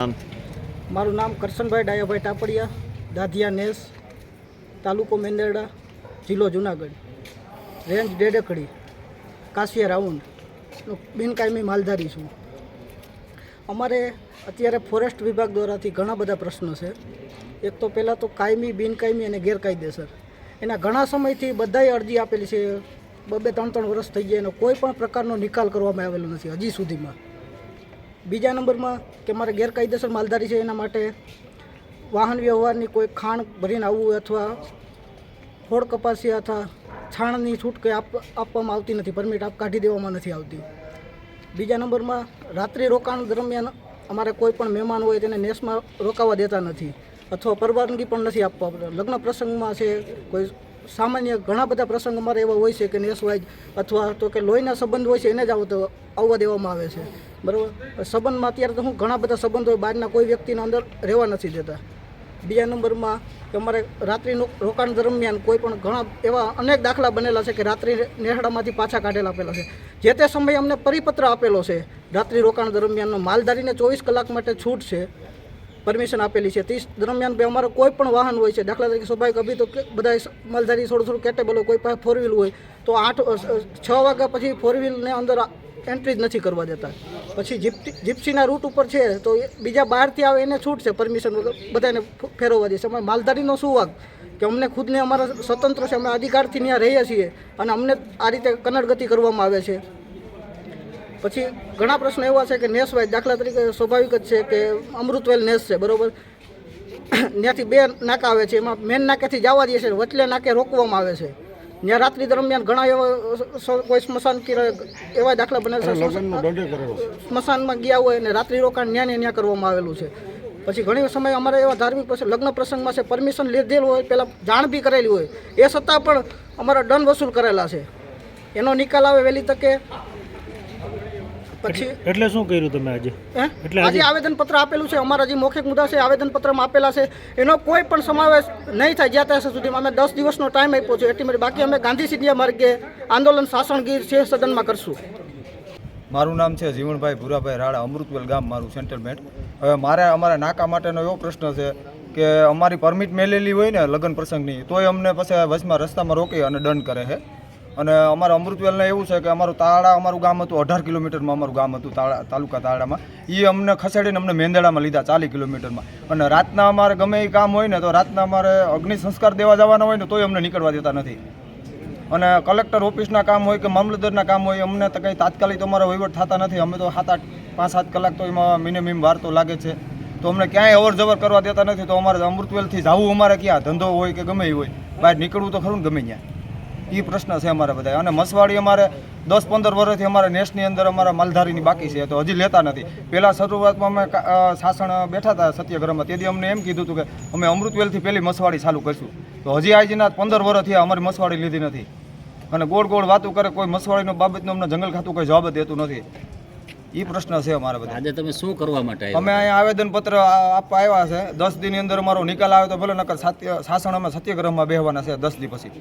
મારું નામ કરશનભાઈ ડાયાભાઈ ટાપડિયા, દાધિયા નેસ, તાલુકો મેંદરડા, જિલ્લો જુનાગઢ, રેન્જ ડેડકડી, કાશિયા રાઉન્ડ, બિનકાયમી માલધારી છું. અમારે અત્યારે ફોરેસ્ટ વિભાગ દ્વારાથી ઘણા બધા પ્રશ્નો છે. એક તો પહેલાં તો કાયમી, બિનકાયમી અને ગેરકાયદેસર, એના ઘણા સમયથી બધાએ અરજી આપેલી છે. 2-3 વર્ષ થઈ ગયા એનો કોઈ પણ પ્રકારનો નિકાલ કરવામાં આવેલો નથી હજી સુધીમાં. બીજા નંબરમાં કે મારે ગેરકાયદેસર માલધારી છે એના માટે વાહન વ્યવહારની કોઈ ખાણ ભરીને આવવું અથવા ખોળ કપાસિયા અથવા છાણની છૂટ કંઈ આપવામાં આવતી નથી, પરમિટ કાઢી દેવામાં નથી આવતી. બીજા નંબરમાં રાત્રિ રોકાણ દરમિયાન અમારે કોઈ પણ મહેમાન હોય તેને નેસમાં રોકાવા દેતા નથી અથવા પરવાનગી પણ નથી આપવા. લગ્ન પ્રસંગમાં છે, કોઈ સામાન્ય ઘણા બધા પ્રસંગ અમારે એવા હોય છે કે નેસ વાઇઝ અથવા તો કે લોહીના સંબંધ હોય છે એને જ આવવા દેવામાં આવે છે. બરાબર, સંબંધમાં અત્યારે તો ઘણા બધા સંબંધ હોય, બહારના કોઈ વ્યક્તિને અંદર રહેવા નથી દેતા. બીજા નંબરમાં કે અમારે રાત્રિનું રોકાણ દરમિયાન કોઈ પણ ઘણા એવા અનેક દાખલા બનેલા છે કે રાત્રિ નેહડામાંથી પાછા કાઢેલા આપેલા છે. જે તે સમયે અમને પરિપત્ર આપેલો છે રાત્રિ રોકાણ દરમિયાનનો, માલધારીને 24 કલાક માટે છૂટ છે, પરમિશન આપેલી છે. 30 દરમિયાન ભાઈ અમારે કોઈ પણ વાહન હોય છે, દાખલા તરીકે સ્વાભાવિક અભી તો બધા માલધારી થોડું કેટેબલ હોય, કોઈ પાસે 4 વ્હીલ હોય તો 6 વાગ્યા પછી 4 વ્હીલને અંદર એન્ટ્રી જ નથી કરવા દેતા. પછી જીપ્સીના રૂટ ઉપર છે તો બીજા બહારથી આવે એને છૂટ છે, પરમિશન વગર બધાને ફેરવવા દે છે. અમારે માલધારીનો શું વાંક કે અમને ખુદને અમારા સ્વતંત્ર છે, અમે અધિકારથી ત્યાં રહીએ છીએ અને અમને આ રીતે કનડગતિ કરવામાં આવે છે. પછી ઘણા પ્રશ્નો એવા છે કે નેસ વાઇઝ, દાખલા તરીકે સ્વાભાવિક જ છે કે અમૃતવેલ નેસ છે, બરાબર, ત્યાંથી 2 નાકા આવે છે, એમાં મેન નાકેથી જવા દે છે, વચલે નાકે રોકવામાં આવે છે. ત્યાં રાત્રિ દરમિયાન ઘણા એવા કોઈ સ્મશાન એવા દાખલા બને છે, સ્મશાનમાં ગયા હોય અને રાત્રિ રોકાણ ત્યાં કરવામાં આવેલું છે. પછી ઘણી સમય અમારે એવા ધાર્મિક લગ્ન પ્રસંગમાં છે, પરમિશન લીધેલું હોય, પહેલાં જાણ બી કરેલી હોય, એ છતાં પણ અમારા દંડ વસૂલ કરેલા છે. એનો નિકાલ આવે વહેલી તકે. પછી એટલે શું કર્યું તમે આજે? આજે આવેદનપત્ર આપેલું છે. અમારા જે મૌખિક મુદ્દા છે આવેદનપત્રમાં આપેલા છે, એનો કોઈ પણ સમાવેશ નહીં થાય જ્યાં ત્યાં સુધીમાં. અમે 10 દિવસનો ટાઈમ આપ્યો છે એટીમેટ. બાકી અમે ગાંધી સિંધિયા માર્ગે આંદોલન સાસણગીર છે સદનમાં કરશું. મારું નામ છે જીવણભાઈ ભૂરાભાઈ રાણા, અમૃતવેલ ગામ મારું સેટલમેન્ટ. હવે અમારા નાકા માટેનો એવો પ્રશ્ન છે કે અમારી પરમિટ મેલેલી હોય ને લગ્ન પ્રસંગની, તોય અમને પછી વચમાં રસ્તામાં રોકી અને દંડ કરે છે. અને અમારા અમૃતવેલને એવું છે કે અમારું અમારું ગામ હતું 18 કિલોમીટરમાં અમારું ગામ હતું તાલુકા તાળામાં. એ અમને ખસેડીને અમને મેંદડામાં લીધા 40 કિલોમીટરમાં. અને રાતના અમારે ગમે એ કામ હોય ને તો રાતના અમારે અગ્નિ સંસ્કાર દેવા જવાના હોય ને તોય અમને નીકળવા દેતા નથી. અને કલેક્ટર ઓફિસના કામ હોય કે મામલતદારના કામ હોય, અમને તો કંઈ તાત્કાલિક અમારો વહીવટ થતા નથી. અમે તો 5-7 કલાક તો એમાં મિનિમમ વાર તો લાગે છે, તો અમને ક્યાંય અવર જવર કરવા દેતા નથી. તો અમારે અમૃતવેલથી જવું, અમારે ક્યાં ધંધો હોય કે ગમે એ હોય, બહાર નીકળવું તો ખરું ને ગમે ત્યાં. એ પ્રશ્ન છે અમારે બધા. અને મસવાડી અમારે 10-15 વર્ષથી અમારે નેસની અંદર અમારા માલધારીની બાકી છે, તો હજી લેતા નથી. પહેલાં શરૂઆતમાં અમે શાસન બેઠા હતા સત્યાગ્રહમાં, તેથી અમને એમ કીધું હતું કે અમે અમૃતવેલથી પહેલી મસવાડી ચાલુ કરીશું. તો હજી આજના 15 વર્ષથી અમારી મસવાડી લીધી નથી. અને ગોળ વાતું કરે, કોઈ મસવાડીનો બાબતનો અમને જંગલ ખાતું કોઈ જવાબ દેતું નથી. એ પ્રશ્ન છે અમારે બધા. આજે તમે શું કરવા માટે આવ્યા? અમે અહીંયા આવેદનપત્ર આપવા આવ્યા છે. 10 દિનની અંદર અમારો નિકાલ આવે તો ભલે, નકર શાસન અમે સત્યાગ્રહમાં બેહવાના છે 10 દી પછી.